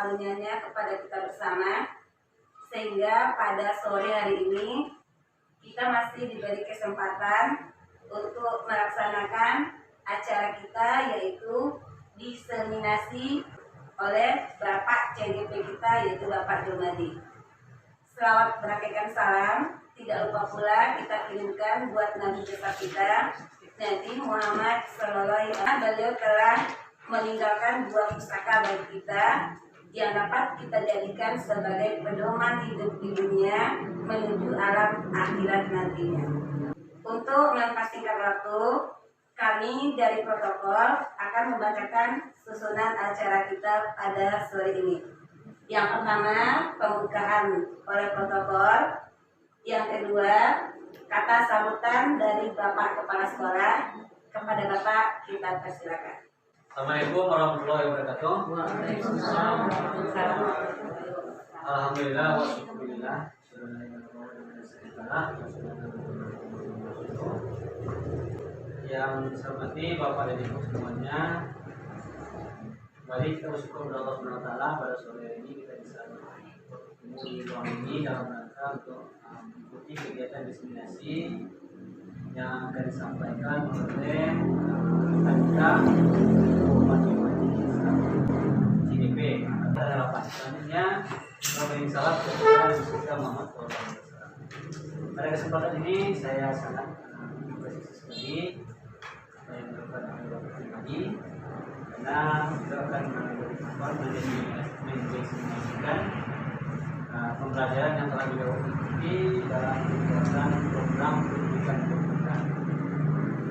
karunia-Nya kepada kita bersama, sehingga pada sore hari ini kita masih diberi kesempatan untuk melaksanakan acara kita, yaitu diseminasi oleh Bapak CGP kita, yaitu Bapak Julmadi. Selawat berakaikan salam, tidak lupa pula kita kirimkan buat Nabi besar kita, Nabi Muhammad SAW. Beliau telah meninggalkan dua pusaka bagi kita yang dapat kita jadikan sebagai pedoman hidup di dunia menuju alam akhirat nantinya. Untuk mempersingkat waktu, kami dari protokol akan membacakan susunan acara kita pada sore ini. Yang pertama, pembukaan oleh protokol. Yang kedua, kata sambutan dari Bapak Kepala Sekolah. Kepada Bapak kita persilakan. Assalamualaikum warahmatullahi wabarakatuh. Alhamdulillah wa syukurillah. Yang saya hormati Bapak dan Ibu semuanya, kembali kita bersyukur kepada Allah Subhanahu wa taala pada sore hari ini kita bisa bertemu di ruang ini dalam rangka untuk mengikuti kegiatan diseminasi yang akan disampaikan oleh kita CGP. Adalah selanjutnya memberi salam kepada kita Muhammad SAW. Pada kesempatan ini saya sangat berterima sekali yang dilakukan oleh Bapak pribadi, karena kita akan menjadikan pembelajaran yang telah beliau ikuti dalam kegiatan program pendidikan pendidikan.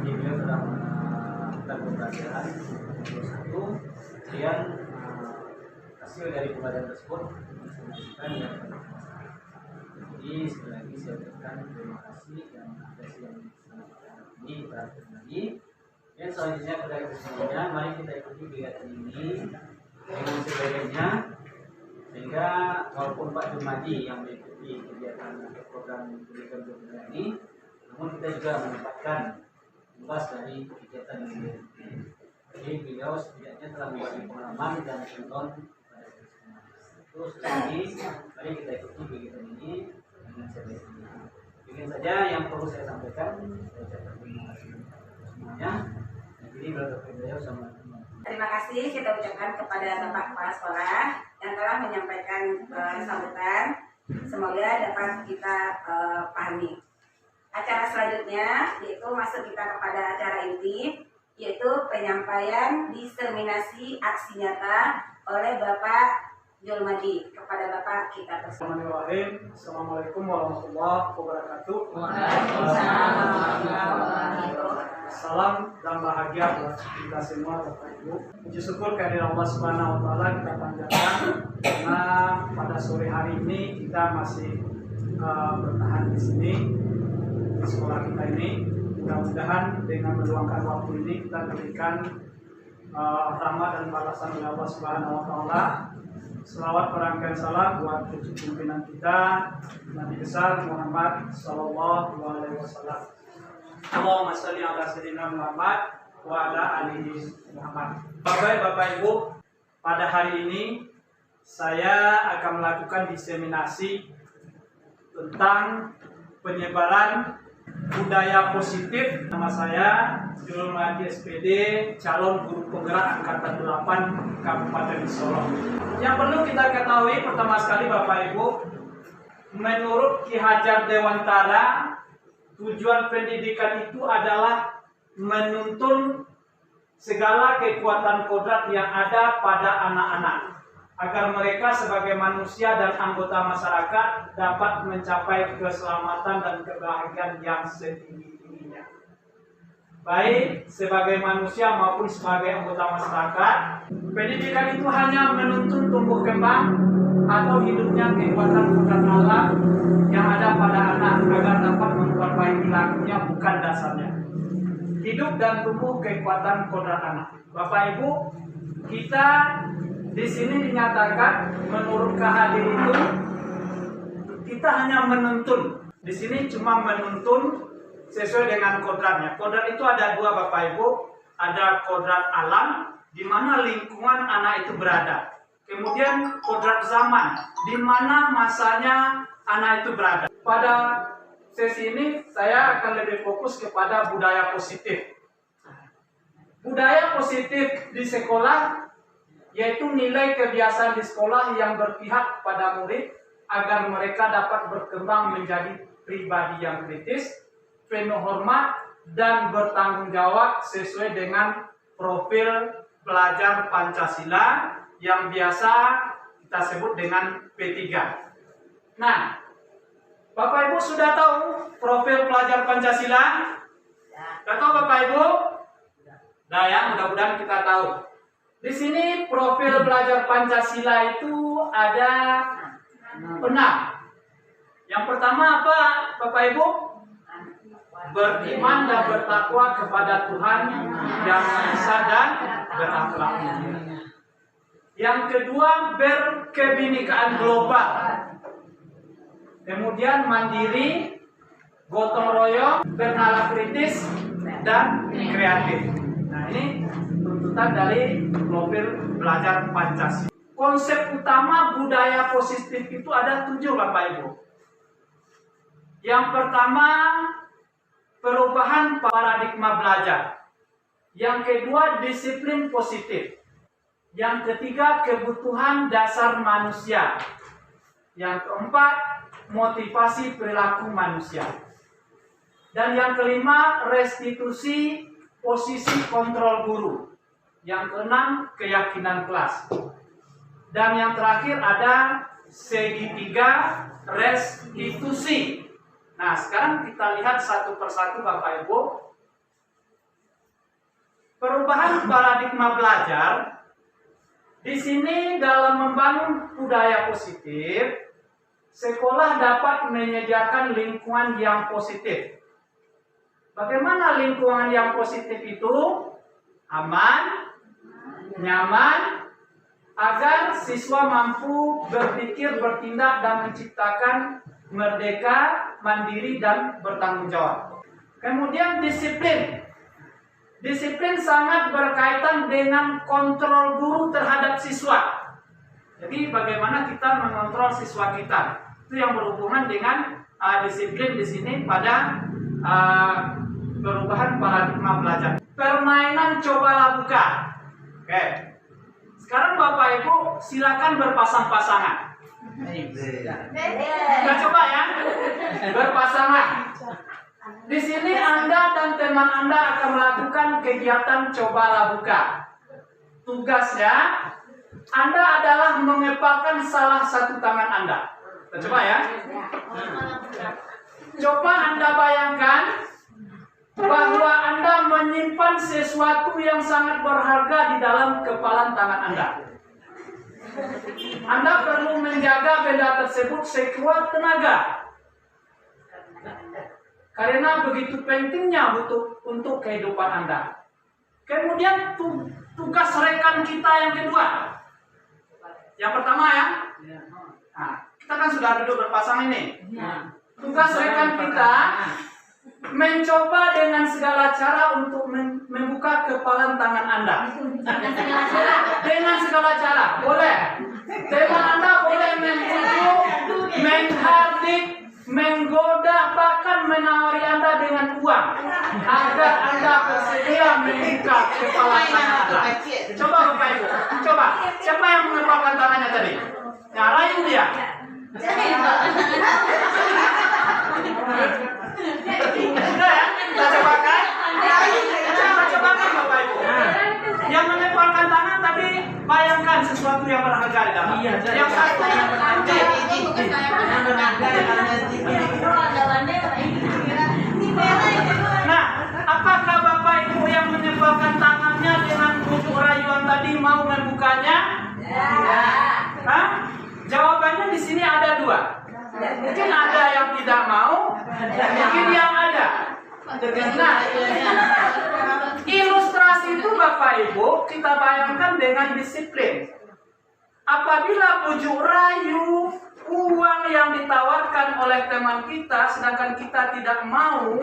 Jadi beliau telah melakukan pembelajaran 21, kemudian hasil dari pembelajaran tersebut disampaikan yang jadi sekali lagi saya ucapkan terima kasih dan apresiasi yang sangat ini kita lagi. Dan selanjutnya pada kesimpulannya, mari kita ikuti kegiatan ini dengan sebaiknya, sehingga walaupun Pak Julmadi yang mengikuti kegiatan atau program pendidikan ini, namun kita juga mendapatkan tugas dari kegiatan ini. Jadi beliau setidaknya telah membagi pengalaman dan contoh pada kita. Terus lagi, mari kita ikuti kegiatan ini dengan sebaiknya. Mungkin saja yang perlu saya sampaikan. Saya ucapkan terima kasih semuanya. Jadi beliau sama. Terima kasih kita ucapkan kepada Bapak Kepala Sekolah yang telah menyampaikan sambutan. Semoga dapat kita pahami. Acara selanjutnya yaitu masuk kita kepada acara inti, yaitu penyampaian diseminasi aksi nyata oleh Bapak Julmadi. Kepada Bapak kita persilakan. Assalamualaikum warahmatullahi wabarakatuh. Salam dan bahagia buat kita semua Bapak Ibu. Puji syukur kehadiran Allah Subhanahu wa taala kita panjatkan karena pada sore hari ini kita masih bertahan di sini di sekolah kita ini. Mudah-mudahan dengan meluangkan waktu ini kita berikan rahmat dan balasan oleh Allah Subhanahu wa taala. Selawat berangkat salam buat cucu pimpinan kita Nabi besar Muhammad sallallahu alaihi wasallam. Allahumma shalli ala sayyidina Muhammad wa ala alihi Muhammad. Bapak Ibu, pada hari ini saya akan melakukan diseminasi tentang penyebaran budaya positif. Nama saya Julmadi SPD, calon guru penggerak angkatan 8 Kabupaten Sorong. Yang perlu kita ketahui pertama sekali Bapak Ibu, menurut Ki Hajar Dewantara, tujuan pendidikan itu adalah menuntun segala kekuatan kodrat yang ada pada anak-anak, agar mereka sebagai manusia dan anggota masyarakat dapat mencapai keselamatan dan kebahagiaan yang setinggi-tingginya. Baik sebagai manusia maupun sebagai anggota masyarakat, pendidikan itu hanya menuntun tumbuh kembang atau hidupnya kekuatan kodrat alam yang ada pada anak agar dapat memperbaiki lakunya, bukan dasarnya. Hidup dan tumbuh kekuatan kodrat anak. Bapak Ibu, kita di sini dinyatakan menurut KHD itu kita hanya menuntun. Di sini cuma menuntun sesuai dengan kodratnya. Kodrat itu ada dua Bapak Ibu, ada kodrat alam di mana lingkungan anak itu berada. kemudian kodrat zaman, di mana masanya anak itu berada. Pada sesi ini saya akan lebih fokus kepada budaya positif. Budaya positif di sekolah yaitu nilai kebiasaan di sekolah yang berpihak pada murid agar mereka dapat berkembang menjadi pribadi yang kritis, penuh hormat, dan bertanggung jawab sesuai dengan profil pelajar Pancasila yang biasa kita sebut dengan P3. Nah, Bapak Ibu sudah tahu profil pelajar Pancasila? Sudah tahu Bapak Ibu? Nah ya, mudah-mudahan kita tahu. Di sini profil pelajar Pancasila itu ada 6. Yang pertama apa Bapak Ibu? Beriman dan bertakwa kepada Tuhan yang Maha Esa dan berakhlak mulia. Yang kedua, berkebinekaan global. Kemudian mandiri, gotong royong, bernalar kritis, dan kreatif. Nah ini tuntutan dari profil pelajar Pancasila. Konsep utama budaya positif itu ada 7 Bapak Ibu. Yang pertama, perubahan paradigma belajar. Yang kedua, disiplin positif. Yang ketiga, kebutuhan dasar manusia. Yang keempat, motivasi perilaku manusia. Dan yang kelima, restitusi posisi kontrol guru. Yang keenam, keyakinan kelas. Dan yang terakhir ada segitiga restitusi. Nah, sekarang kita lihat satu persatu Bapak Ibu. Perubahan paradigma belajar di sini dalam membangun budaya positif, sekolah dapat menyediakan lingkungan yang positif. Bagaimana lingkungan yang positif itu? Aman, nyaman, agar siswa mampu berpikir, bertindak, dan menciptakan merdeka, mandiri, dan bertanggung jawab. Kemudian disiplin. Disiplin sangat berkaitan dengan kontrol guru terhadap siswa. Jadi bagaimana kita mengontrol siswa kita. Itu yang berhubungan dengan disiplin di sini pada perubahan paradigma belajar. Permainan cobalah buka. Oke. Sekarang Bapak Ibu silakan berpasang-pasangan. Kita coba ya, berpasangan. Di sini Anda dan teman Anda akan melakukan kegiatan cobalah buka. Tugasnya, Anda adalah mengepalkan salah satu tangan Anda. Kita coba ya. Coba Anda bayangkan bahwa Anda menyimpan sesuatu yang sangat berharga di dalam kepalan tangan Anda. Anda perlu menjaga benda tersebut sekuat tenaga. Karena begitu pentingnya untuk kehidupan Anda. Kemudian tugas rekan kita yang kedua. Yang pertama ya. Nah, kita kan sudah duduk berpasang ini. Tugas rekan kita mencoba dengan segala cara untuk membuka kepalan tangan Anda. Dengan segala cara, boleh. Teman Anda boleh membujuk, menghardik, menggoda, bahkan menawari Anda dengan uang agar Anda bersedia membuka kepalan tangan Anda. Coba Bapak Ibu, coba. Siapa yang mengepalkan tangannya tadi? Nyalain dia. Sudah ya? Kita cobakan? Kita cobakan Bapak Ibu. Yang menepalkan tangan tadi bayangkan sesuatu yang berharga di dalam. Yang satu Nah, apakah Bapak Ibu yang menepalkan tangannya dengan bujuk rayuan tadi mau membukanya? Hah? Jawabannya di sini ada 2. Mungkin ada yang tidak mau, mungkin yang ada. Nah, ilustrasi itu Bapak Ibu kita bayangkan dengan disiplin. Apabila bujuk rayu, uang yang ditawarkan oleh teman kita, sedangkan kita tidak mau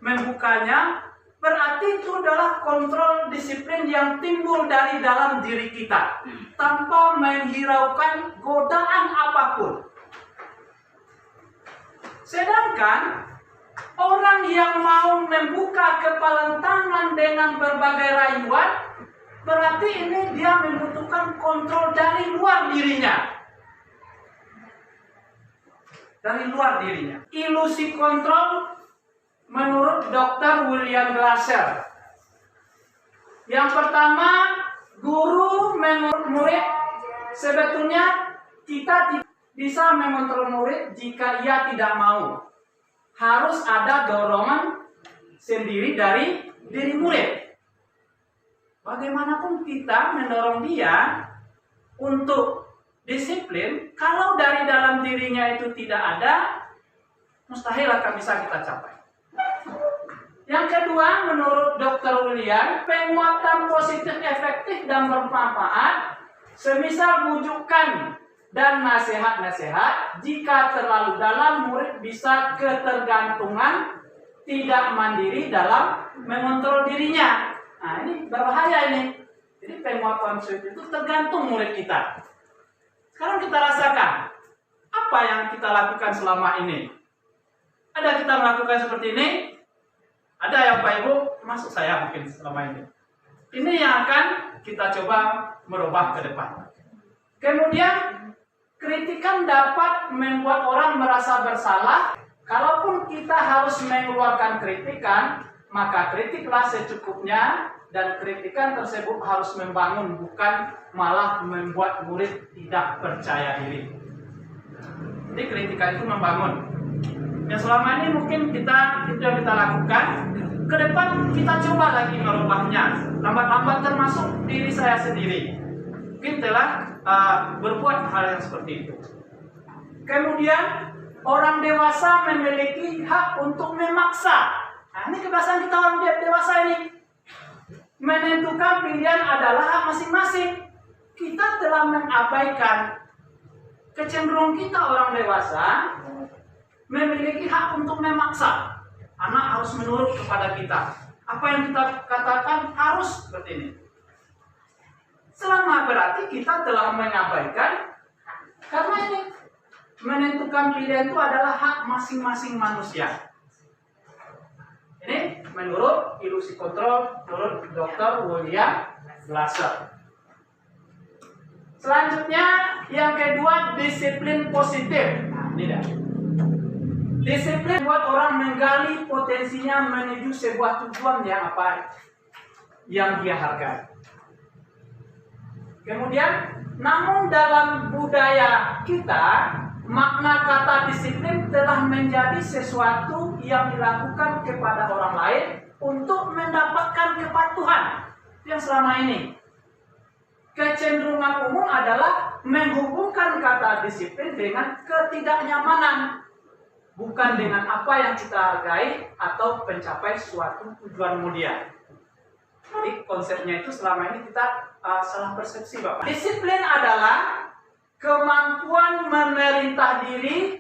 membukanya, Berarti itu adalah kontrol disiplin yang timbul dari dalam diri kita tanpa menghiraukan godaan apapun. Sedangkan orang yang mau membuka kepalan tangan dengan berbagai rayuan, berarti ini dia membutuhkan kontrol dari luar dirinya. Dari luar dirinya. Ilusi kontrol menurut Dr. William Glasser. Yang pertama, guru menurut murid, sebetulnya kita bisa mengontrol murid jika ia tidak mau. Harus ada dorongan sendiri dari diri murid. Bagaimanapun kita mendorong dia untuk disiplin, kalau dari dalam dirinya itu tidak ada, mustahil akan bisa kita capai. Yang kedua, menurut Dr. William, penguatan positif efektif dan bermanfaat, semisal bujukan dan nasihat-nasihat, jika terlalu dalam, murid bisa ketergantungan, tidak mandiri dalam mengontrol dirinya. Nah, ini berbahaya ini. Jadi penguatan positif itu tergantung murid kita. Sekarang kita rasakan, apa yang kita lakukan selama ini? Ada kita melakukan seperti ini? Ada ya Pak Ibu, termasuk saya mungkin selama ini. Ini yang akan kita coba merubah ke depan. Kemudian, kritikan dapat membuat orang merasa bersalah. Kalaupun kita harus mengeluarkan kritikan, maka kritiklah secukupnya, dan kritikan tersebut harus membangun, bukan malah membuat murid tidak percaya diri. Jadi kritikan itu membangun. Yang selama ini mungkin itu yang kita lakukan. Ke depan kita coba lagi merubahnya. Lambat-lambat termasuk diri saya sendiri. Mungkin telah berbuat hal yang seperti itu. Kemudian orang dewasa memiliki hak untuk memaksa. Nah, ini kebiasaan kita orang dewasa ini. Menentukan pilihan adalah hak masing-masing. Kita telah mengabaikan. Kecenderungan kita orang dewasa memiliki hak untuk memaksa. Anak harus menurut kepada kita. Apa yang kita katakan harus seperti ini. Selama berarti kita telah mengabaikan, karena ini menentukan pilihan itu adalah hak masing-masing manusia. Ini menurut ilusi kontrol menurut Dr. William Glasser. Selanjutnya yang kedua, disiplin positif. Nah, ini dah. Disiplin buat orang menggali potensinya menuju sebuah tujuan yang apa? Yang dia hargai. Kemudian, namun dalam budaya kita, makna kata disiplin telah menjadi sesuatu yang dilakukan kepada orang lain untuk mendapatkan kepatuhan. Yang selama ini, kecenderungan umum adalah menghubungkan kata disiplin dengan ketidaknyamanan. Bukan dengan apa yang kita hargai atau mencapai suatu tujuan mulia. Jadi konsepnya itu selama ini kita salah persepsi Bapak. Disiplin adalah kemampuan memerintah diri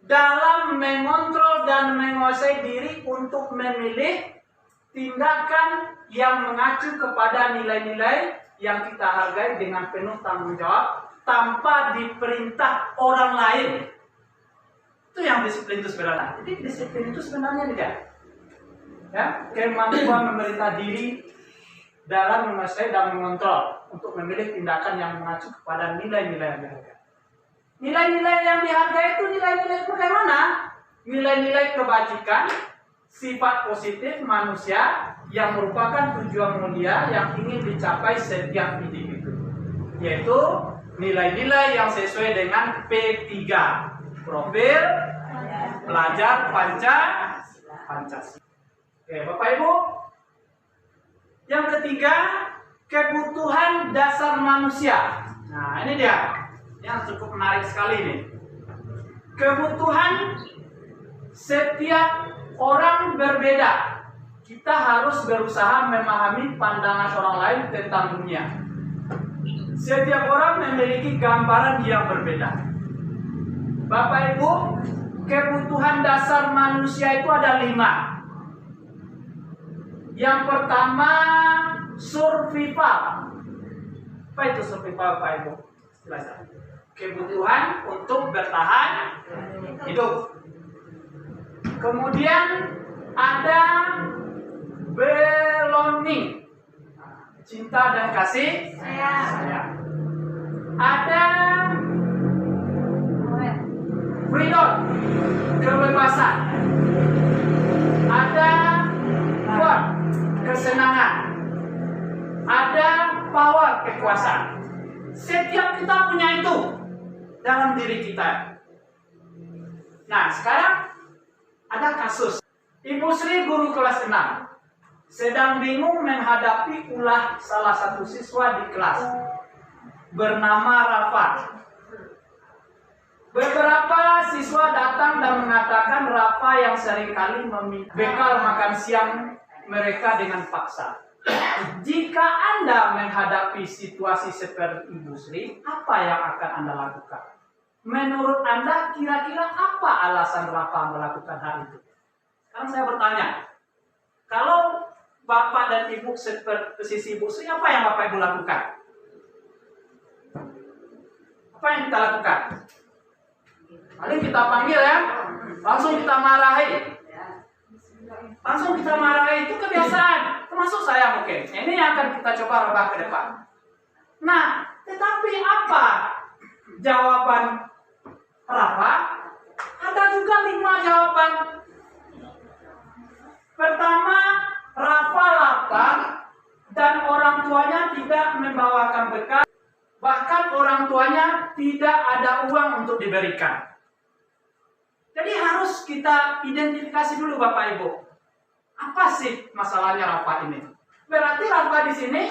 dalam mengontrol dan menguasai diri untuk memilih tindakan yang mengacu kepada nilai-nilai yang kita hargai dengan penuh tanggung jawab tanpa diperintah orang lain. Itu yang disiplin itu sebenarnya. Jadi disiplin itu sebenarnya tidak. Ya, kemampuan memerintah diri dalam menguasai dan mengontrol untuk memilih tindakan yang mengacu kepada nilai-nilai yang dihargai. Nilai-nilai yang dihargai itu nilai-nilai bagaimana? Nilai-nilai kebajikan, sifat positif manusia yang merupakan tujuan mulia yang ingin dicapai setiap individu. Yaitu nilai-nilai yang sesuai dengan P3. Profil pelajar Pancasila. Oke, Bapak Ibu. Yang ketiga, kebutuhan dasar manusia. Nah, ini dia yang cukup menarik sekali ini. Kebutuhan setiap orang berbeda. Kita harus berusaha memahami pandangan orang lain tentang dunia. Setiap orang memiliki gambaran yang berbeda. Bapak Ibu, kebutuhan dasar manusia itu ada 5. Yang pertama, survival. Apa itu survival, Pak Ibu? Jelaskan. Kebutuhan untuk bertahan hidup. Kemudian ada belonging, cinta dan kasih sayang. Ada freedom, kebebasan. Ada fun, kesenangan. Ada power, kekuasaan. Setiap kita punya itu dalam diri kita. Nah, sekarang ada kasus. Ibu Sri, guru kelas 6, sedang bingung menghadapi ulah salah satu siswa di kelas bernama Rafa. Beberapa siswa datang dan mengatakan Rafa yang seringkali meminta bekal makan siang mereka dengan paksa. Jika Anda menghadapi situasi seperti Ibu Sri, apa yang akan Anda lakukan? Menurut Anda, kira-kira apa alasan Rafa melakukan hal itu? Sekarang saya bertanya, kalau Bapak dan Ibu seperti sisi Ibu Sri, apa yang Bapak Ibu lakukan? Apa yang kita lakukan? Paling kita panggil ya, langsung kita marahi. Langsung kita marahi, itu kebiasaan. Termasuk saya mungkin. Ini yang akan kita coba rubah ke depan. Nah, tetapi apa jawaban Rafa? Ada juga 5 jawaban. Pertama, Rafa lapar dan orang tuanya tidak membawakan bekal. Bahkan orang tuanya tidak ada uang untuk diberikan. Jadi harus kita identifikasi dulu Bapak Ibu. Apa sih masalahnya Rafa ini? Berarti Rafa di sini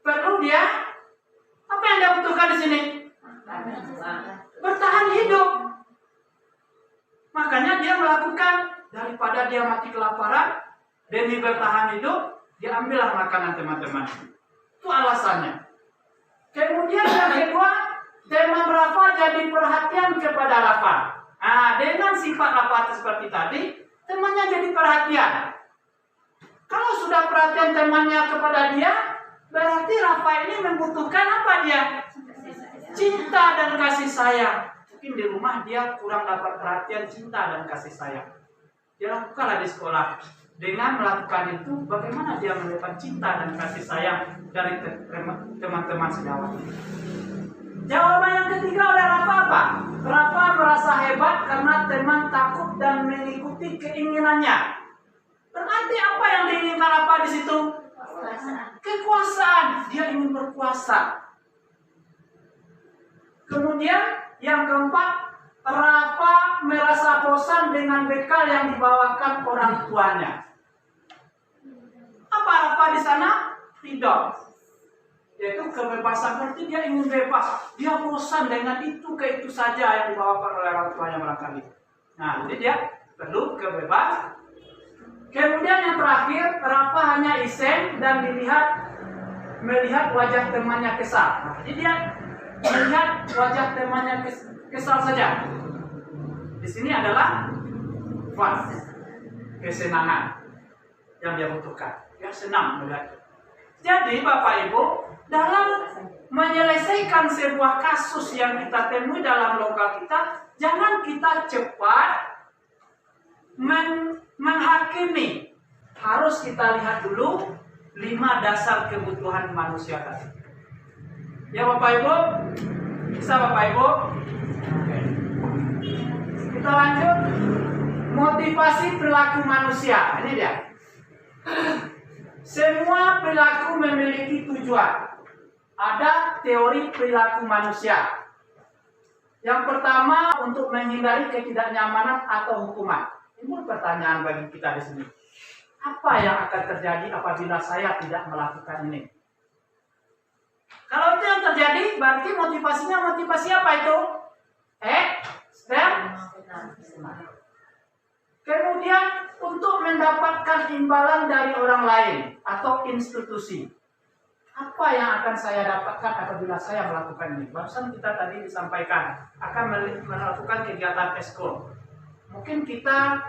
perlu dia apa yang dia butuhkan di sini? Bertahan hidup. Makanya dia melakukan, daripada dia mati kelaparan demi bertahan hidup, dia ambillah makanan teman-teman. Itu alasannya. Kemudian yang kedua, teman Rafa jadi perhatian kepada Rafa. Nah, dengan sifat Rafa seperti tadi, temannya jadi perhatian. Kalau sudah perhatian temannya kepada dia, berarti Rafa ini membutuhkan apa dia? Cinta dan kasih sayang. Mungkin di rumah dia kurang dapat perhatian, cinta dan kasih sayang. Dia lakukanlah di sekolah. Dengan melakukan itu, bagaimana dia mendapatkan cinta dan kasih sayang dari teman-teman sejawat. Jawaban yang ketiga oleh Rafa apa? Rafa merasa hebat karena teman takut dan mengikuti keinginannya. Berarti apa yang diinginkan Rafa di situ? Kekuasaan. Dia ingin berkuasa. Kemudian yang keempat, Rafa merasa bosan dengan bekal yang dibawakan orang tuanya. Apa Rafa di sana? Freedom. Yaitu kebebasan, berarti dia ingin bebas. Dia bosan dengan itu saja yang dibawakan oleh orang tuanya barangkali. Nah, jadi dia perlu kebebasan. Kemudian yang terakhir, Rafa hanya iseng dan melihat wajah temannya kesal. Nah, jadi dia melihat wajah temannya kesal saja. Di sini adalah fun, kesenangan yang dia butuhkan. Dia senang melihat. Jadi Bapak Ibu, dalam menyelesaikan sebuah kasus yang kita temui dalam lokal kita, jangan kita cepat menghakimi. Harus kita lihat dulu 5 dasar kebutuhan manusia tadi. Ya Bapak Ibu, bisa Bapak Ibu? Oke. Kita lanjut. Motivasi perilaku manusia. Ini dia. Semua perilaku memiliki tujuan. Ada teori perilaku manusia. Yang pertama, untuk menghindari ketidaknyamanan atau hukuman. Ini pertanyaan bagi kita di sini. Apa yang akan terjadi apabila saya tidak melakukan ini? Kalau itu yang terjadi, berarti motivasinya motivasi apa itu? Kemudian untuk mendapatkan imbalan dari orang lain atau institusi. Apa yang akan saya dapatkan apabila saya melakukan ini? Barusan kita tadi disampaikan akan melakukan kegiatan eskul. Mungkin kita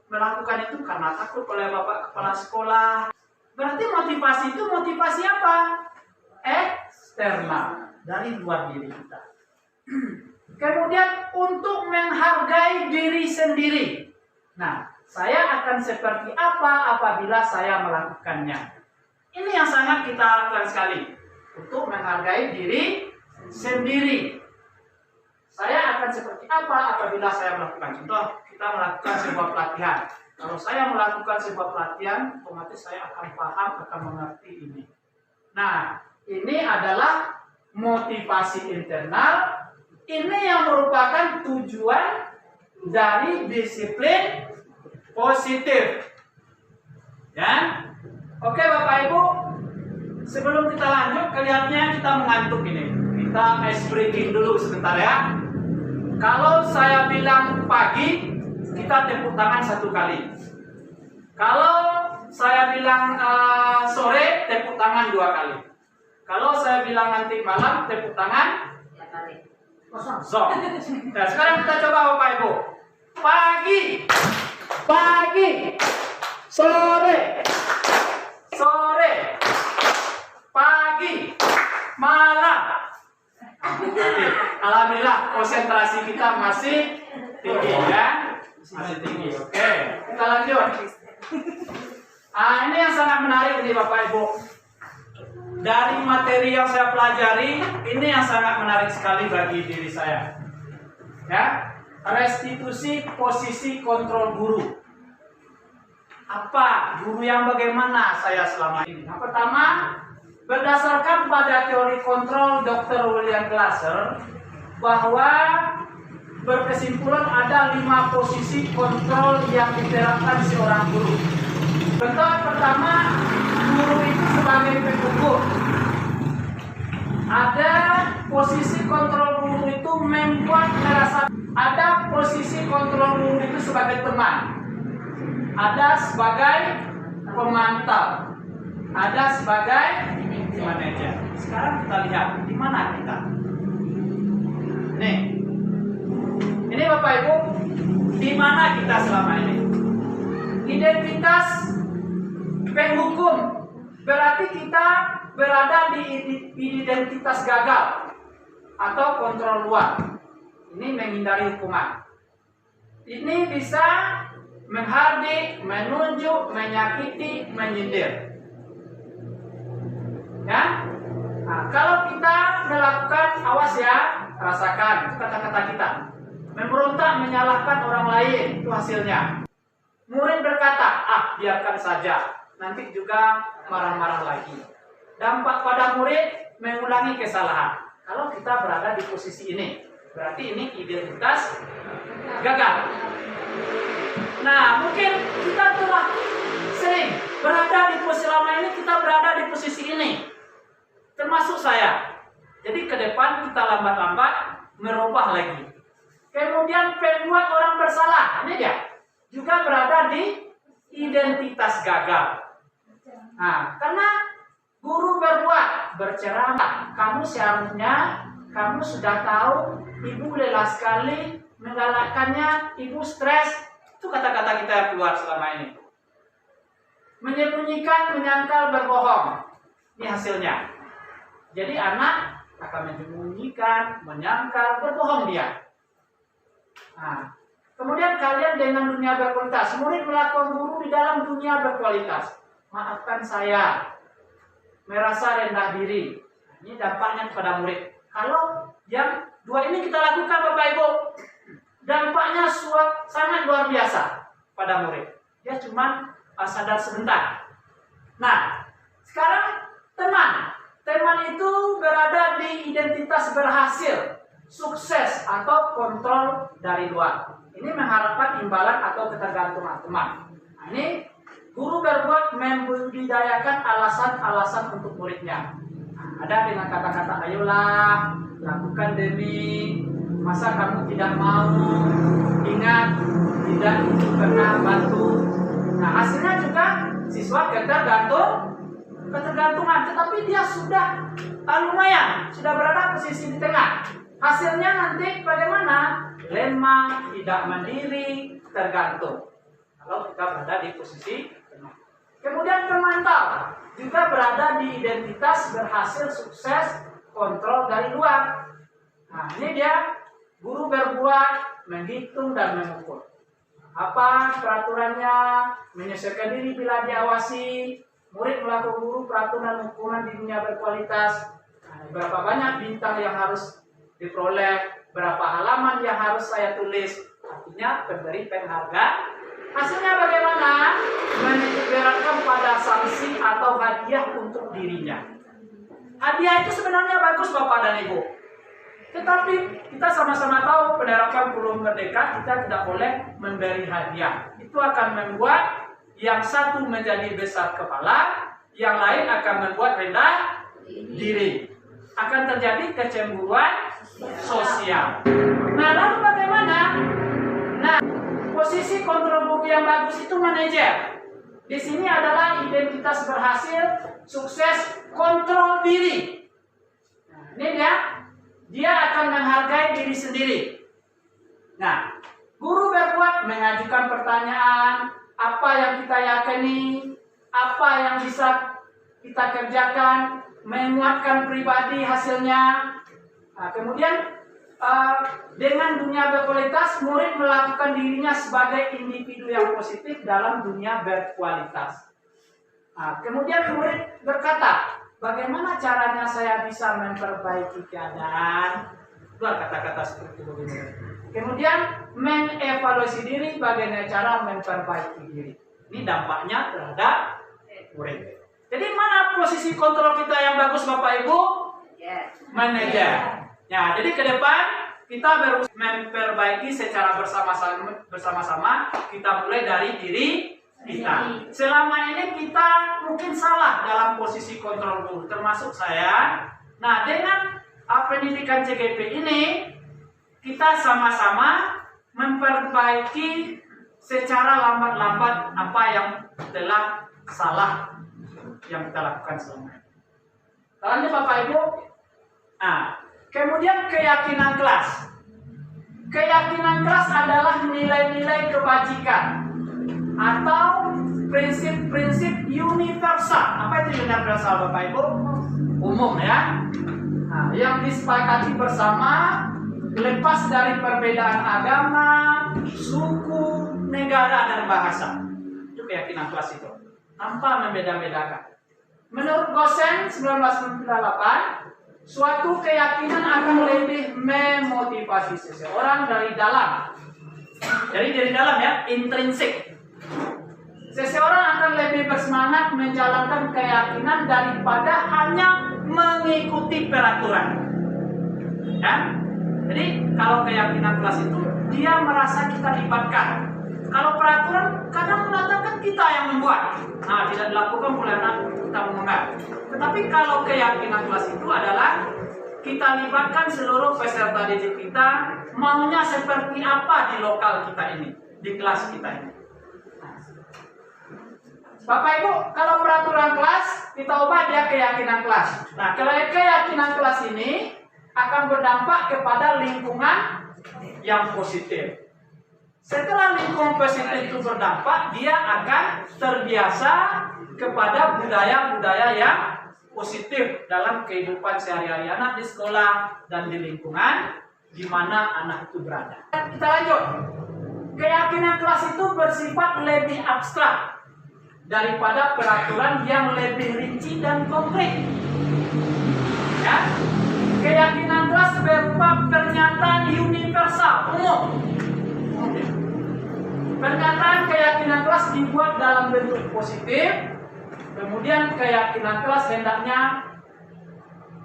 melakukan itu karena takut oleh Bapak Kepala Sekolah. Berarti motivasi itu motivasi apa? Eksternal, dari luar diri kita. Kemudian untuk menghargai diri sendiri. Nah, saya akan seperti apa apabila saya melakukannya. Ini yang sangat kita lakukan sekali. Untuk menghargai diri sendiri. Saya akan seperti apa apabila saya melakukan. Contoh, kita melakukan sebuah pelatihan. Kalau saya melakukan sebuah pelatihan, otomatis saya akan paham, akan mengerti ini. Nah, ini adalah motivasi internal. Ini yang merupakan tujuan dari disiplin positif. Ya, oke Bapak Ibu. Sebelum kita lanjut, kelihatannya kita mengantuk ini. Kita ice breaking dulu sebentar ya. Kalau saya bilang pagi, kita tepuk tangan 1 kali. Kalau saya bilang sore, tepuk tangan 2 kali. Kalau saya bilang nanti malam, tepuk tangan 3 kali. kosong. Nah, sekarang kita coba Bapak Ibu. Pagi, pagi, sore, sore, pagi, malam. Alhamdulillah konsentrasi kita masih tinggi ya, masih tinggi. Oke, kita lanjut. Ini yang sangat menarik nih Bapak Ibu. Dari materi yang saya pelajari, ini yang sangat menarik sekali bagi diri saya. Ya, restitusi posisi kontrol guru. Apa guru yang bagaimana saya selama ini? Yang pertama, berdasarkan pada teori kontrol Dr. William Glasser, bahwa berkesimpulan ada 5 posisi kontrol yang diterapkan seorang guru. Contoh pertama, guru itu sebagai pengukur. Ada posisi kontrol guru itu membuat merasa. Ada posisi kontrol guru itu sebagai teman. Ada sebagai pemantau. Ada sebagai manajer. Sekarang kita lihat di mana kita. Nih, ini Bapak Ibu, di mana kita selama ini? Identitas penghukum, berarti kita berada di identitas gagal atau kontrol luar. Ini menghindari hukuman. Ini bisa menghardik, menunjuk, menyakiti, menyindir. Ya, nah, kalau kita melakukan, awas ya, rasakan itu kata-kata kita. Memberontak, menyalahkan orang lain, itu hasilnya. Murid berkata, biarkan saja, nanti juga marah-marah lagi. Dampak pada murid mengulangi kesalahan. Kalau kita berada di posisi ini, berarti ini identitas gagal. Nah, mungkin kita telah sering berada di posisi lama ini, kita berada di posisi ini. Termasuk saya. Jadi ke depan kita lambat-lambat merubah lagi. Kemudian pembuat orang bersalah, ini dia, juga berada di identitas gagal. Nah, karena guru berbuat, berceramah, kamu seharusnya, kamu sudah tahu, ibu lelah sekali menggalakkannya, ibu stres. Itu kata-kata kita yang keluar selama ini. Menyembunyikan, menyangkal, berbohong. Ini hasilnya. Jadi anak akan menyembunyikan, menyangkal, berbohong dia. Nah, kemudian kalian dengan dunia berkualitas. Murid melakukan guru di dalam dunia berkualitas. Maafkan saya, merasa rendah diri. Ini dampaknya kepada murid. Kalau yang 2 ini kita lakukan Bapak Ibu, dampaknya sangat luar biasa pada murid. Dia cuma sadar sebentar. Nah, sekarang teman. Teman itu berada di identitas berhasil, sukses atau kontrol dari luar. Ini mengharapkan imbalan atau ketergantungan teman. Nah, ini guru berbuat membudidayakan alasan-alasan untuk muridnya. Nah, ada dengan kata-kata, ayolah, lakukan demi, masa kamu tidak mau, ingat, tidak pernah bantu. Nah, hasilnya juga siswa ketergantungan, tetapi dia sudah lumayan, sudah berada posisi di tengah. Hasilnya nanti bagaimana? Lemah, tidak mandiri, tergantung. kalau kita berada di posisi penuh. Kemudian pemantau juga berada di identitas berhasil sukses kontrol dari luar. Nah, ini dia guru berbuat, menghitung dan mengukur. Apa peraturannya, menyesuaikan diri bila diawasi, murid melakukan guru peraturan ukuran di dunia berkualitas. Nah, berapa banyak bintang yang harus diperoleh, berapa halaman yang harus saya tulis, artinya memberi penghargaan. Hasilnya bagaimana? Menitipkan pada sanksi atau hadiah untuk dirinya. Hadiah itu sebenarnya bagus Bapak dan Ibu. Tetapi kita sama-sama tahu penerapan kurikulum merdeka kita tidak boleh memberi hadiah. Itu akan membuat yang satu menjadi besar kepala, yang lain akan membuat rendah diri. Akan terjadi kecemburuan sosial. Nah, lalu bagaimana? Nah, posisi kontrol buku yang bagus itu manajer. Di sini adalah identitas berhasil, sukses, kontrol diri. Nah, ini dia akan menghargai diri sendiri. Nah, guru berbuat mengajukan pertanyaan, apa yang kita yakini, apa yang bisa kita kerjakan, menguatkan pribadi hasilnya. Nah, kemudian dengan dunia berkualitas, murid melakukan dirinya sebagai individu yang positif dalam dunia berkualitas. Nah, kemudian murid berkata, bagaimana caranya saya bisa memperbaiki keadaan? Dua kata-kata seperti ini. Kemudian mengevaluasi diri, bagaimana cara memperbaiki diri. Ini dampaknya terhadap murid. Jadi mana posisi kontrol kita yang bagus Bapak Ibu? Manajer. Ya, jadi ke depan kita berusaha memperbaiki secara bersama-sama. Kita mulai dari diri kita. Selama ini kita mungkin salah dalam posisi kontrol guru, termasuk saya. Nah, dengan pendidikan CGP ini kita sama-sama memperbaiki secara lambat-lambat apa yang telah salah yang kita lakukan selama ini. Lanjut Bapak Ibu. Nah, kemudian keyakinan kelas. Keyakinan kelas adalah nilai-nilai kebajikan atau prinsip-prinsip universal. Apa itu universal Bapak Ibu? Umum ya. Nah, yang disepakati bersama, lepas dari perbedaan agama, suku, negara, dan bahasa. Itu keyakinan kelas itu. Tanpa membeda-bedakan. Menurut Gosen 1998, suatu keyakinan akan lebih memotivasi seseorang dari dalam. Jadi dari dalam ya, intrinsik. Seseorang akan lebih bersemangat menjalankan keyakinan daripada hanya mengikuti peraturan. Ya? Jadi kalau keyakinan kelas itu dia merasa kita libatkan. Kalau peraturan kadang mengatakan kita yang membuat. Nah, tidak dilakukan oleh anak kita mengenal. Tetapi kalau keyakinan kelas itu adalah kita libatkan seluruh peserta didik kita, maunya seperti apa di lokal kita ini, di kelas kita ini. Bapak Ibu, kalau peraturan kelas kita ubah dia keyakinan kelas. Nah, kalau keyakinan kelas ini akan berdampak kepada lingkungan yang positif. Setelah lingkungan positif itu berdampak, dia akan terbiasa kepada budaya-budaya yang positif dalam kehidupan sehari-hari anak di sekolah dan di lingkungan di mana anak itu berada. Kita lanjut. Keyakinan kelas itu bersifat lebih abstrak daripada peraturan yang lebih rinci dan konkret. Ya. Keyakinan kelas berupa pernyataan universal, umum. Pernyataan keyakinan kelas dibuat dalam bentuk positif. Kemudian keyakinan kelas hendaknya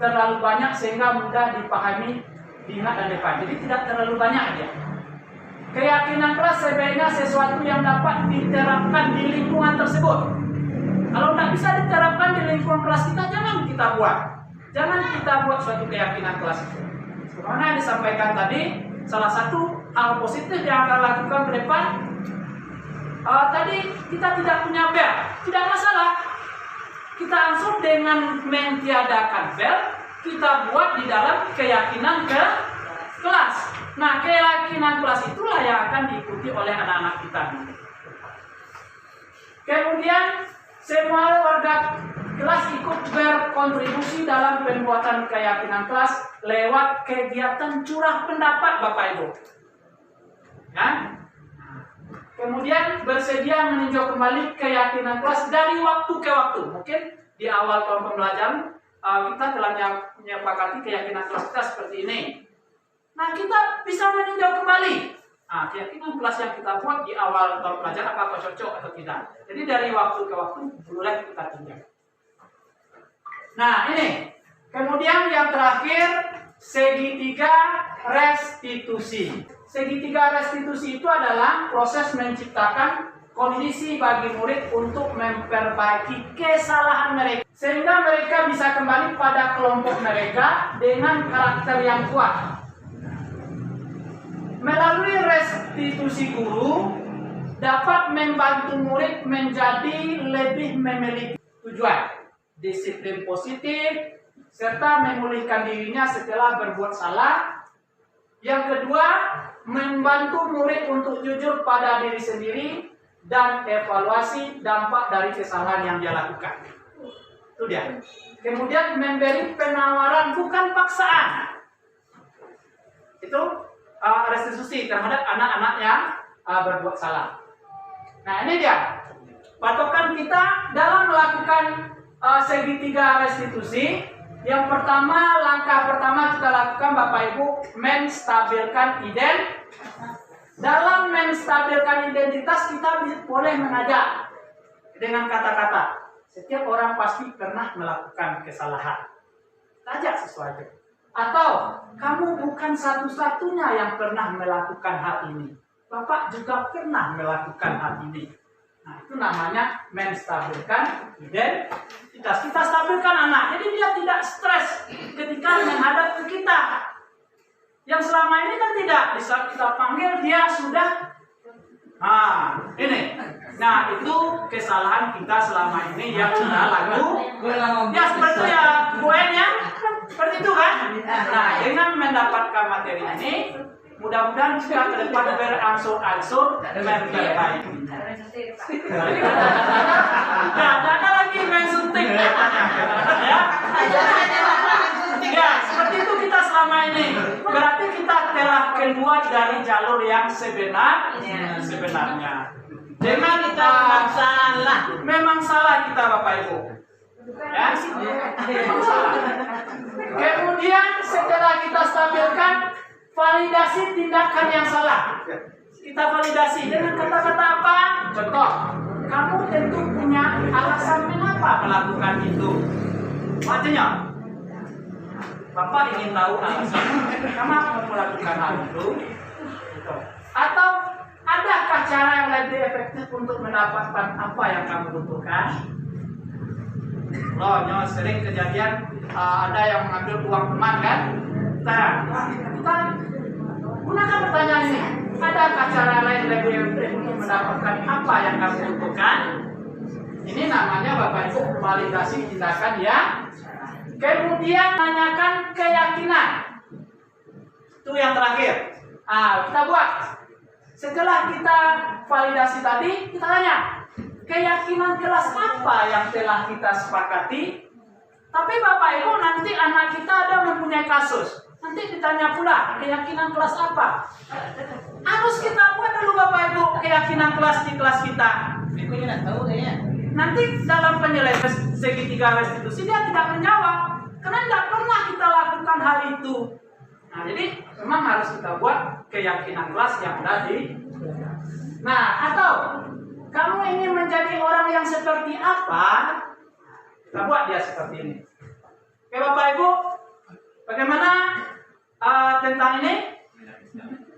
terlalu banyak sehingga mudah dipahami, diingat dan dipahami. Jadi tidak terlalu banyak aja. Keyakinan kelas sebaiknya sesuatu yang dapat diterapkan di lingkungan tersebut. Kalau tidak bisa diterapkan di lingkungan kelas kita, jangan kita buat. Jangan kita buat suatu keyakinan kelas itu. Karena yang disampaikan tadi, salah satu hal positif yang akan lakukan ke depan, tadi kita tidak punya bel, tidak masalah. Kita langsung dengan mentiadakan bel, kita buat di dalam keyakinan ke kelas. Nah, keyakinan kelas itulah yang akan diikuti oleh anak-anak kita. Kemudian semua warga kelas ikut berkontribusi dalam pembuatan keyakinan kelas lewat kegiatan curah pendapat Bapak Ibu. Ya. Kemudian bersedia meninjau kembali keyakinan kelas dari waktu ke waktu. Mungkin di awal tahun pembelajaran kita telah menyepakati keyakinan kelas kita seperti ini. Nah, kita bisa meninjau kembali keyakinan kelas yang kita buat di awal tahun pelajaran apakah cocok atau tidak. Jadi dari waktu ke waktu boleh kita tinjau. Nah, ini. Kemudian yang terakhir, segitiga restitusi. Segitiga restitusi itu adalah proses menciptakan kondisi bagi murid untuk memperbaiki kesalahan mereka, sehingga mereka bisa kembali pada kelompok mereka dengan karakter yang kuat. Melalui restitusi guru dapat membantu murid menjadi lebih memiliki tujuan, disiplin positif, serta memulihkan dirinya setelah berbuat salah. Yang kedua, membantu murid untuk jujur pada diri sendiri dan evaluasi dampak dari kesalahan yang dia lakukan. Itu dia. Kemudian memberi penawaran bukan paksaan. Itu restitusi terhadap anak-anak yang berbuat salah. Nah, ini dia patokan kita dalam melakukan segitiga restitusi. Yang pertama, langkah pertama kita lakukan Bapak Ibu, menstabilkan dalam menstabilkan identitas kita boleh mengajak dengan kata-kata. Setiap orang pasti pernah melakukan kesalahan. Ajak sesuatu. Atau kamu bukan satu-satunya yang pernah melakukan hal ini. Bapak juga pernah melakukan hal ini. Nah, itu namanya menstabilkan identitas. Kita stabilkan anak, jadi dia tidak stres ketika menghadapi kita. Yang selama ini kan tidak, di saat kita panggil dia sudah ini. Nah, itu kesalahan kita selama ini yang sudah lalu. Ya seperti itu ya, poinnya seperti itu kan. Nah, dengan mendapatkan materi ini, mudah-mudahan kita ke depan berangsur-angsur memperbaiki. Nah, jangan lagi main suntik ya. Ya, seperti itu kita selama ini. Berarti kita telah keluar dari jalur yang sebenarnya. Dengan kita memang salah kita Bapak Ibu. Ya, memang salah. Kemudian setelah kita stabilkan, validasi tindakan yang salah. Kita validasi dengan kata-kata apa? Contoh, kamu tentu punya alasan mengapa melakukan itu. Maksudnya, Bapak ingin tahu alasan kenapa melakukan hal itu. Atau adakah cara yang lebih efektif untuk mendapatkan apa yang kamu butuhkan? Loh, sering kejadian ada yang mengambil uang teman kan? Kita gunakan pertanyaan ini. Adakah cara lain lebih efektif untuk mendapatkan apa yang kamu butuhkan? Ini namanya Bapak Ibu validasi tindakan ya. Kemudian tanyakan keyakinan. Itu yang terakhir. Kita buat. Setelah kita validasi tadi, kita tanya keyakinan kelas apa yang telah kita sepakati. Tapi Bapak Ibu nanti anak kita ada mempunyai kasus. Nanti ditanya pula keyakinan kelas apa. Harus kita buat dulu Bapak Ibu keyakinan kelas di kelas kita. Nanti dalam penyelesaian segitiga restitusi dia tidak menjawab karena tidak pernah kita lakukan hal itu. Nah, jadi memang harus kita buat keyakinan kelas yang ada di. Nah, atau kamu ingin menjadi orang yang seperti apa? Kita buat dia seperti ini. Oke Bapak Ibu, bagaimana tentang ini?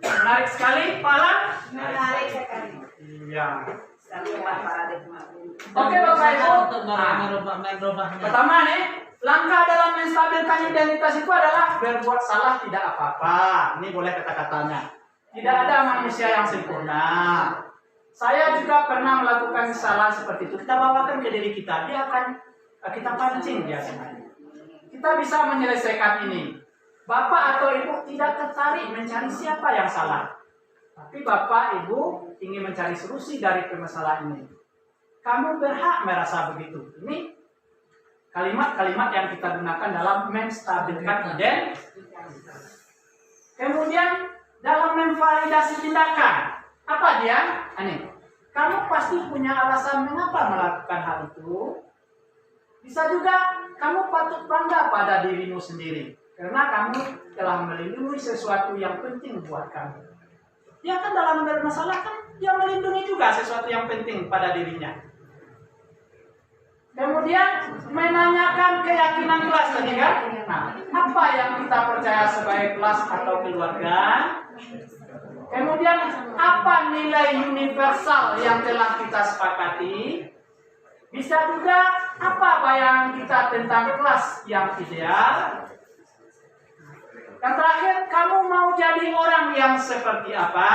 Menarik sekali, Pak Alan? Menarik sekali. Iya. Oke Bapak Ibu. Pertama nih, langkah dalam menstabilkan identitas itu adalah berbuat salah tidak apa-apa. Ini boleh kata-katanya. Tidak ada manusia yang sempurna. Saya juga pernah melakukan kesalahan seperti itu. Kita bawakan ke diri kita, dia akan kita pancing biasanya. Kita bisa menyelesaikan ini. Bapak atau Ibu tidak tertarik mencari siapa yang salah. Tapi Bapak Ibu ingin mencari solusi dari permasalahan ini. kamu berhak merasa begitu. Ini kalimat-kalimat yang kita gunakan dalam menstabilkan identitas. Kemudian dalam memvalidasi tindakan, apa dia? Ini, kamu pasti punya alasan mengapa melakukan hal itu. Bisa juga kamu patut bangga pada dirimu sendiri, karena kamu telah melindungi sesuatu yang penting buat kamu. Dia kan dalam bermasalah kan dia melindungi juga sesuatu yang penting pada dirinya. Kemudian menanyakan keyakinan kelas tadi kan. Nah, apa yang kita percaya sebagai kelas atau keluarga? Kemudian apa nilai universal yang telah kita sepakati? Bisa juga apa bayangan kita tentang kelas yang ideal? Yang terakhir, kamu mau jadi orang yang seperti apa?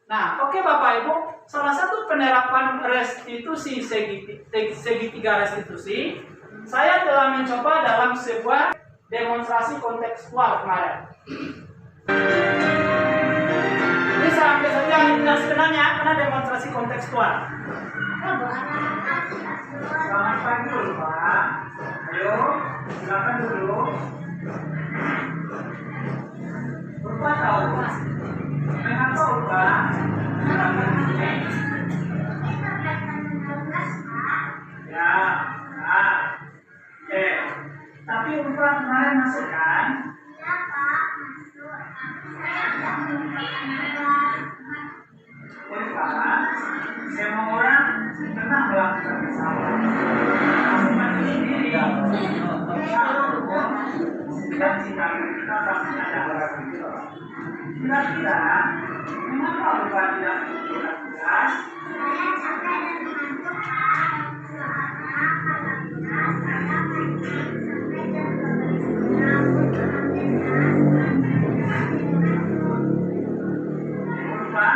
Nah, oke Bapak Ibu, salah satu penerapan restitusi segitiga restitusi, saya telah mencoba dalam sebuah demonstrasi kontekstual kemarin. Ini saya ambil saja yang sebenarnya karena demonstrasi kontekstual. Selamat pagi dulu Pak. Ayo, silakan dulu. Bapak tahu mengapa Bapak melakukan ini? Ya, nah, tapi Bapak kemarin masuk kan? Iya Pak, masuk. Saya tidak Bapak, semua orang pernah melakukan kesalahan. Seperti ini, dan jika kita pasti ada orang itu. Kira-kira, mengapa Bapak tidak berkelas? saya capek dan ngantuk Pak. Soalnya apabila saya pergi sampai jam 12 Bapak,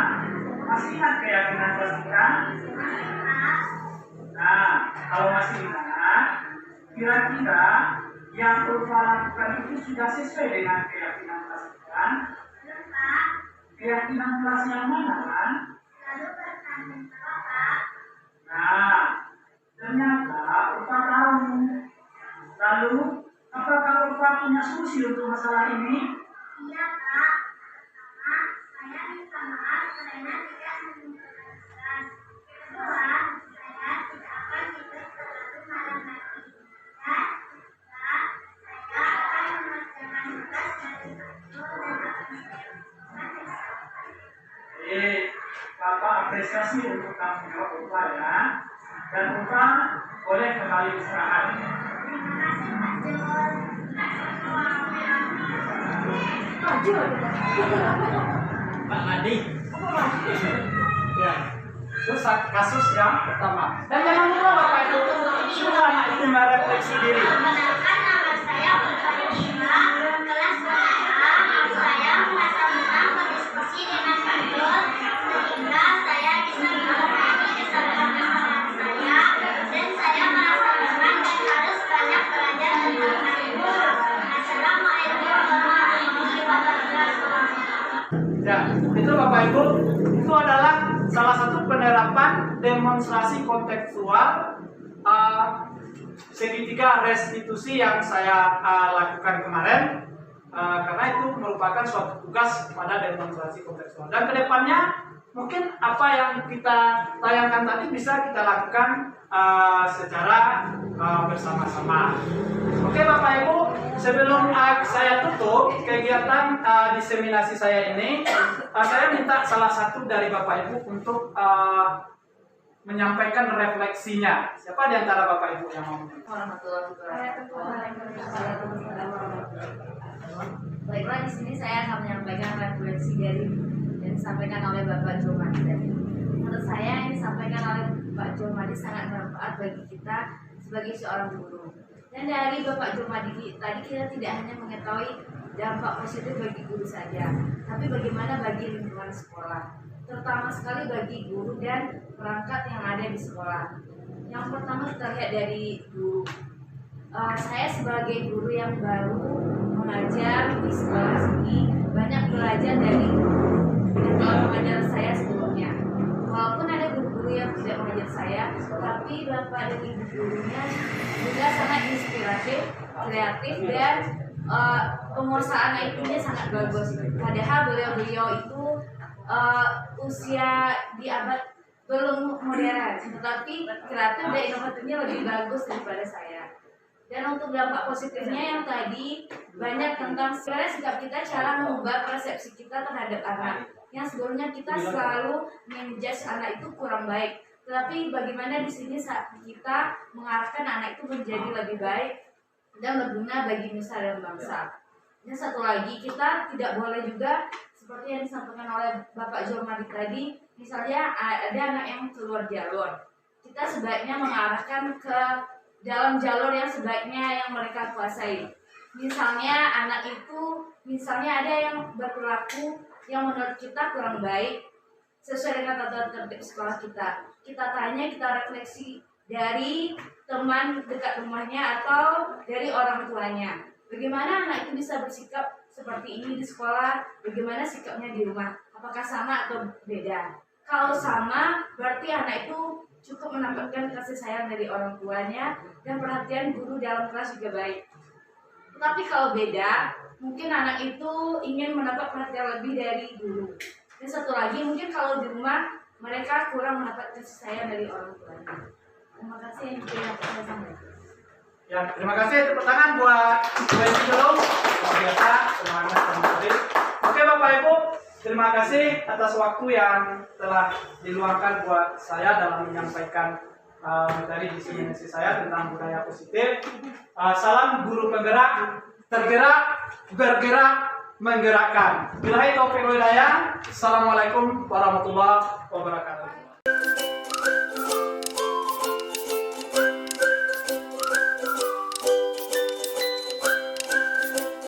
masih ingat keyakinan kita? Nah, kalau masih ingat, kira-kira yang Bapak lakukan itu sudah sesuai dengan keyakinan kelas kita? Keyakinan kelas yang mana kan? lalu bertanya Bapak, Nah, ternyata Bapak tahu. Lalu, apakah Bapak punya solusi untuk masalah ini? iya Pak. Pertama, saya minta maaf karena tidak menjelaskan. Kedua, saya tidak akan tidur terlalu malam lagi. Dan ketiga, saya akan mengerjakan tugas dari kantor dan akan saya Bapak apresiasi untuk tanggung jawab Bapak ya. Dan Bapak boleh kembali istirahat. terima kasih Pak Jul. Pak Madi. Ya. Itu kasus yang pertama. Dan jangan lupa Bapak Ibu, suruh anak itu merefleksi diri. Perkenalkan, nama saya Ulfa Yusra, kelas pertama. Saya merasa senang berdiskusi dengan Pak Jul sehingga saya bisa mengurangi kesalahan-kesalahan saya dan saya merasa senang dan harus banyak belajar tentang Pak Jul. Assalamualaikum warahmatullahi wabarakatuh. Ya, itu Bapak Ibu, itu adalah salah satu penerapan demonstrasi kontekstual segitiga restitusi yang saya lakukan kemarin, karena itu merupakan suatu tugas pada demonstrasi kontekstual. Dan kedepannya mungkin apa yang kita tayangkan tadi bisa kita lakukan secara bersama-sama. Oke Bapak Ibu, sebelum saya tutup kegiatan diseminasi saya ini, saya minta salah satu dari Bapak Ibu untuk menyampaikan refleksinya. Siapa di antara Bapak Ibu yang mau? Baiklah, di sini saya akan menyampaikan refleksi dari yang disampaikan oleh Bapak Jomadi tadi. Menurut saya yang disampaikan oleh Pak Jomadi sangat bermanfaat bagi kita sebagai seorang guru. Dan dari Bapak Jomadi tadi kita tidak hanya mengetahui dampak positif bagi guru saja, tapi bagaimana bagi lingkungan sekolah, terutama sekali bagi guru dan perangkat yang ada di sekolah. Yang pertama kita lihat dari guru. Saya sebagai guru yang baru mengajar di sekolah sini banyak belajar dari guru yang telah mengajar saya sebelumnya. Walaupun ada guru-guru yang tidak mengajar saya, tapi Bapak dan Ibu gurunya juga sangat inspiratif, kreatif, dan penguasaan IT-nya sangat bagus. Padahal beliau itu usia di abad belum modern, tetapi kreatif dan inovatifnya lebih bagus daripada saya. Dan untuk dampak positifnya yang tadi banyak tentang sebenarnya sikap kita, cara mengubah persepsi kita terhadap anak. Yang sebelumnya kita selalu menjudge anak itu kurang baik, tetapi bagaimana di sini saat kita mengarahkan anak itu menjadi lebih baik dan berguna bagi nusa dan bangsa. Dan satu lagi, kita tidak boleh juga seperti yang disampaikan oleh Bapak Jormadi tadi, misalnya ada anak yang keluar jalur, kita sebaiknya mengarahkan ke dalam jalur yang sebaiknya yang mereka kuasai. Misalnya anak itu, misalnya ada yang berperilaku yang menurut kita kurang baik sesuai dengan tata tertib sekolah kita. Kita tanya, kita refleksi dari teman dekat rumahnya atau dari orang tuanya. Bagaimana anak itu bisa bersikap seperti ini di sekolah? Bagaimana sikapnya di rumah? Apakah sama atau beda? Kalau sama, berarti anak itu cukup mendapatkan kasih sayang dari orang tuanya dan perhatian guru dalam kelas juga baik. Tapi kalau beda, mungkin anak itu ingin mendapat perhatian lebih dari guru. Dan satu lagi, mungkin kalau di rumah mereka kurang mendapat kasih sayang dari orang tuanya. Terima kasih yang saya sampaikan. Ya, terima kasih. Tepuk tangan buat Bu Esi dulu. Luar biasa, semangat dan menarik. Oke Bapak Ibu, terima kasih atas waktu yang telah diluangkan buat saya dalam menyampaikan materi visi misi saya tentang budaya positif. Salam guru penggerak, tergerak, bergerak, menggerakkan. Billahi taufiq wal hidayah. Assalamualaikum warahmatullahi wabarakatuh.